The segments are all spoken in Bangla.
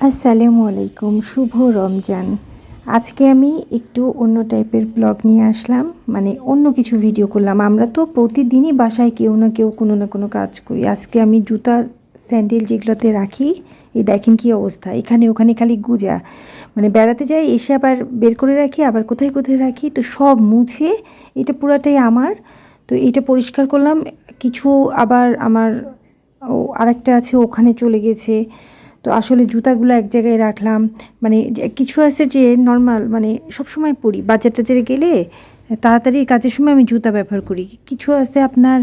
আসসালামু আলাইকুম, শুভ রমজান। আজকে আমি একটু অন্য টাইপের ব্লগ নিয়ে আসলাম, মানে অন্য কিছু ভিডিও করলাম। আমরা তো প্রতিদিনই বাসায় কেউ না কেউ কোনো না কোনো কাজ করি। আজকে আমি জুতা স্যান্ডেল যেগুলোতে রাখি, এই দেখেন কী অবস্থা, এখানে ওখানে খালি গুজা। মানে বেড়াতে যাই, এসে আবার বের করে রাখি, আবার কোথায় কোথায় রাখি, তো সব মুছে এটা পুরাটাই আমার। তো এটা পরিষ্কার করলাম, কিছু আবার আমার আরেকটা আছে ওখানে চলে গেছে। তো আসলে জুতাগুলো এক জায়গায় রাখলাম, মানে কিছু আছে যে নর্মাল, মানে সবসময় পরি, বাজার টাজারে গেলে তাড়াতাড়ি কাজের সময় আমি জুতা ব্যবহার করি। কিছু আছে আপনার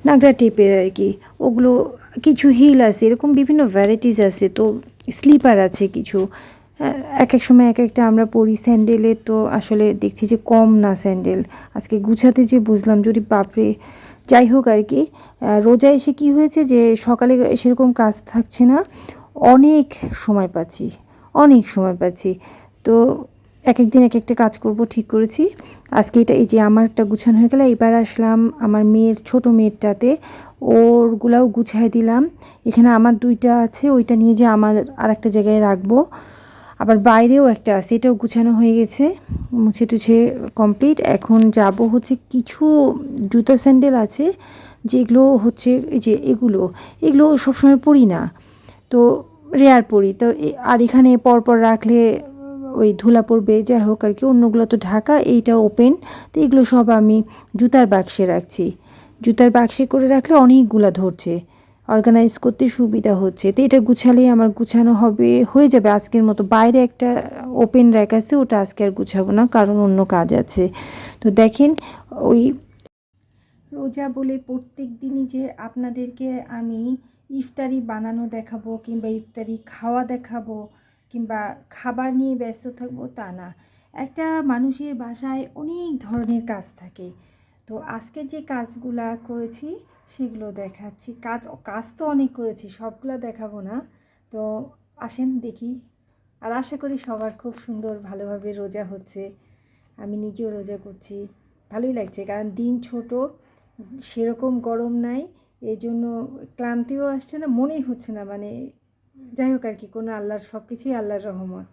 নাগরা টেপের আর কি, ওগুলো কিছু হিল আছে, এরকম বিভিন্ন ভ্যারাইটিস আছে। তো স্লিপার আছে কিছু, এক এক সময় এক একটা আমরা পরি। স্যান্ডেলে তো আসলে দেখছি যে কম না স্যান্ডেল, আজকে গুছাতে যে বুঝলাম যদি বাপরে। যাই হোক আর কি, রোজা এসে কি হয়েছে যে সকালে সেরকম কাজ থাকছে না, অনেক সময় পাচ্ছি, অনেক সময় পাচ্ছি। তো এক এক দিন এক একটা কাজ করব ঠিক করেছি। আজকে এটা, এই যে আমারটা গুছানো হয়ে গেলে, এবার আসলাম আমার মেয়ের, ছোটো মেয়েরটাতে, ওরগুলাও গুছাই দিলাম। এখানে আমার দুইটা আছে, ওইটা নিয়ে যে আমার আর একটা জায়গায় রাখবো। আবার বাইরেও একটা আছে, এটাও গুছানো হয়ে গেছে, মুছে টুছে কমপ্লিট। এখন যাব হচ্ছে, কিছু জুতা স্যান্ডেল আছে যেগুলো হচ্ছে এই যে এগুলো সবসময় পরি না, তো রেয়ার পরি। তো আর এখানে পরপর রাখলে ওই ধুলা পড়বে, যাই হোক আর কি। অন্যগুলো তো ঢাকা, এইটা ওপেন। তো এগুলো সব আমি জুতার বাক্সে রাখছি। জুতার বাক্সে করে রাখলে অনেকগুলা ধরছে, অর্গানাইজ করতে সুবিধা হচ্ছে। তো এটা গুছালেই আমার গুছানো হবে, হয়ে যাবে আজকের মতো। বাইরে একটা ওপেন র্যাক আছে, ওটা আজকে আর গুছাবো না, কারণ অন্য কাজ আছে। তো দেখেন, ওই রোজা বলে প্রত্যেক দিনই যে আপনাদেরকে আমি ইফতারি বানানো দেখাবো, কিংবা ইফতারি খাওয়া দেখাবো, কিংবা খাবার নিয়ে ব্যস্ত থাকবো, তা না। একটা মানুষের বাসায় অনেক ধরনের কাজ থাকে। তো আজকে যে কাজগুলা করেছি সেগুলো দেখাচ্ছি। কাজ তো অনেক করেছি, সবগুলো দেখাবো না। তো আসেন দেখি। আর আশা করি সবার খুব সুন্দর ভালোভাবে রোজা হচ্ছে। আমি নিজেও রোজা করছি, ভালোই লাগছে, কারণ দিন ছোট, সেরকম গরম নাই, এই জন্য ক্লান্তিও আসছে না, মনেই হচ্ছে না। মানে যাই হোক আর কি, কোনো আল্লাহর, সব কিছুই আল্লাহর রহমত।